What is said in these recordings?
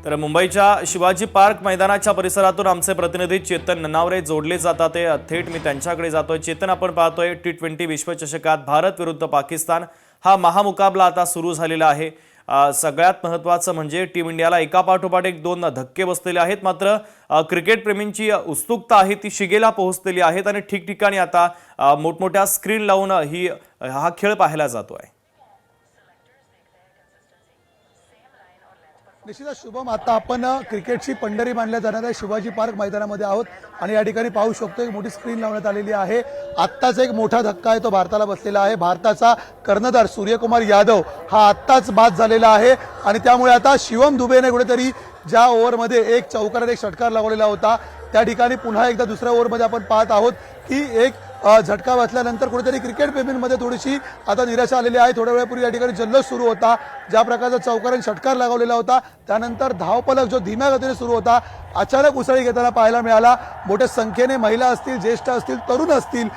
तर मुंबईच्या शिवाजी पार्क मैदानाच्या परिसरातून आमचे प्रतिनिधी चेतन ननावरे जोडले जातात ते थेट मी त्यांच्याकडे जातोय। चेतन, आपण पाहतोय T20 विश्वचषकात भारत विरुद्ध पाकिस्तान हा महामुकाबला आता सुरू झालेला आहे। सगळ्यात महत्त्वाचं म्हणजे टीम इंडियाला एकापाठोपाठ एक दोन धक्के बसलेले आहेत, मात्र क्रिकेट प्रेमींची उत्सुकता आहे ती शिगेला पोहोचलेली आहेत आणि ठिकठिकाणी आता मोठमोठ्या स्क्रीन लावून हा खेळ पाहायला जातोय। निश्चितच शुभम, आता आपण क्रिकेटची पंढरी मानल्या जाणाऱ्या शिवाजी पार्क मैदानामध्ये आहोत आणि या ठिकाणी पाहू शकतो एक मोठी स्क्रीन लावण्यात आलेली आहे। आत्ताच एक मोठा धक्का आहे तो भारताला बसलेला आहे। भारताचा कर्णधार सूर्यकुमार यादव हा आत्ताच बाद झालेला आहे आणि त्यामुळे आता शिवम दुबेने कुठेतरी ज्या ओव्हरमध्ये एक चौकारात एक षटकार लावलेला होता त्या ठिकाणी पुन्हा एकदा दुसऱ्या ओव्हरमध्ये आपण पाहत आहोत की एक झटका बसल्यानंतर कुठेतरी क्रिकेट प्रेमींमध्ये थोडीशी आता निराशा आलेली आहे। थोड्या वेळापूर्वी या ठिकाणी जल्लोष सुरू होता, ज्या प्रकारचा चौकाराने षटकार लागवलेला होता त्यानंतर धावफलक जो धीम्या गतीने सुरू होता अचानक उसळी घेताना पाहायला मिळाला। मोठ्या संख्येने महिला असतील, ज्येष्ठ असतील, तरुण असतील,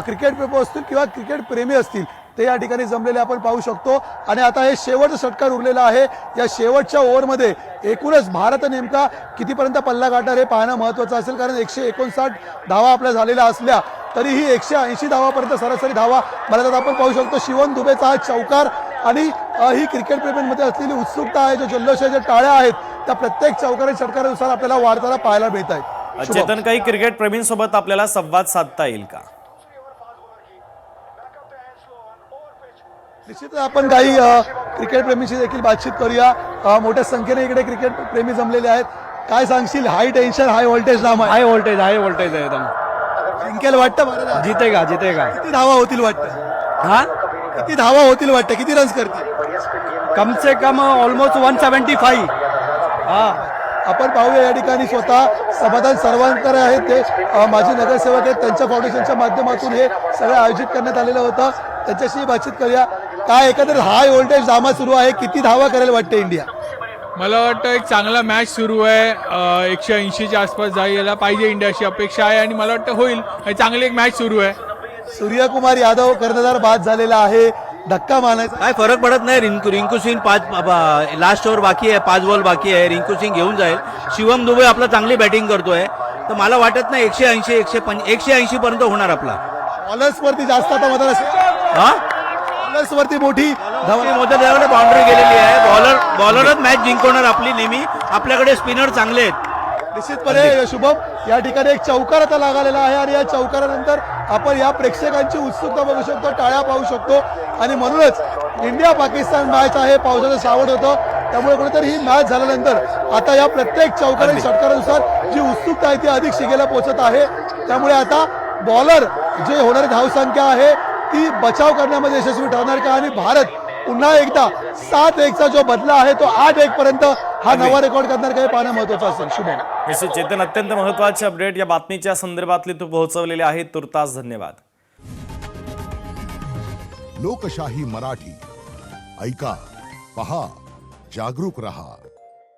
क्रिकेटपटू असतील किंवा क्रिकेट प्रेमी असतील ते या ठिकाणी जमलेले आपण पाहू शकतो। आणि आता हे शेवटचा षटकार उरलेला आहे। या शेवटच्या ओव्हरमध्ये एकूणच भारत नेमका कितीपर्यंत पल्ला गाठणार हे पाहणं महत्त्वाचं असेल, कारण 159 धावा आपल्या झालेल्या असल्या तरीही 180 धावापर्यंत सरासरी धावा मला आपण पाहू शकतो। शिवम दुबेचा हा चौकार आणि ही क्रिकेट प्रेमींमध्ये असलेली उत्सुकता आहे, जो जल्लोष आहे, जे टाळ्या आहेत त्या प्रत्येक चौकार षटकारानुसार आपल्याला वाढताना पाहायला मिळत आहे। चेतन, काही क्रिकेट प्रेमींसोबत आपल्याला संवाद साधता येईल का? निश्चितच आपण काही क्रिकेट प्रेमीशी देखील बातचीत करूया। मोठ्या संख्येने इकडे क्रिकेट प्रेमी जमलेले आहेत। काय सांगशील? हाय टेन्शन हाय व्होल्टेज नाम आहे। हाय व्होल्टेज आहे एकदम। जिंकेल वाटतं भारत? जीतेगा। किती धावा होतील वाटतं? हाँ, किती धावा होतील वाटतं? किती रन्स करतील? कम से कम ऑलमोस्ट 175। हाँ, आपण पाहूया या ठिकाणी स्वतः समाधान सर्वांकर आहेत ते माजी नगरसेवक आहेत, त्यांच्या फाउंडेशनच्या माध्यमातून हे सगळं आयोजित करण्यात आलेलं होतं। त्यांच्याशी बातचीत करूया। काय एकंदर हाय व्होल्टेज ड्रामा सुरू आहे, किती धावा करेल वाटते इंडिया? मला वाटतं एक चांगला मॅच सुरू आहे। 180च्या आसपास जायला पाहिजे इंडियाची अपेक्षा आहे आणि मला वाटतं होईल। चांगली एक मॅच सुरू आहे। सूर्यकुमार यादव कर्णधार बाद झालेला आहे, धक्का मानायचा काय फरक पडत नाही। रिंकू सिंग 5 लास्ट ओव्हर बाकी आहे, 5 बॉल बाकी आहे, रिंकू सिंग घेऊन जाईल। शिवम दुबे आपला चांगली बॅटिंग करतोय, तर मला वाटत नाही 180 पर्यंत होणार आपला। बॉलर्स वरती जास्त आता मदत असेल। हा, बॉलर्स वरती मोठी मोठ्या बाउंड्री गेलेली आहे। बॉलरच मॅच जिंकवणार आपली नेहमी। आपल्याकडे स्पिनर चांगले आहेत निश्चितपणे। शुभम, या ठिकाणी एक चौकार आता लागलेला आहे आणि या चौकारानंतर आपण या प्रेक्षकांची उत्सुकता बघू शकतो, टाळ्या पाहू शकतो आणि म्हणूनच इंडिया पाकिस्तान मॅच आहे। पावसाचं सावट होतं त्यामुळे कुठेतरी ही मॅच झाल्यानंतर आता या प्रत्येक चौकार षटकारानुसार जी उत्सुकता आहे ती अधिक शिगेला पोहोचत आहे। त्यामुळे आता बॉलर जे होणारी धावसंख्या आहे ती बचाव करण्यामध्ये यशस्वी ठरणार का आणि भारत पुन्हा एकदा 7-1चा जो बदला आहे तो 8-1 पर्यंत हा नवा रेकॉर्ड करणार का हे पाहणं महत्त्वाचं असेल। शुभम, निश्चित चेतन, अत्यंत महत्त्वाचे अपडेट या बातमीच्या संदर्भातले तू पोहोचवलेले आहेत, तुर्तास धन्यवाद। लोकशाही मराठी ऐका, पहा, जागरूक रहा।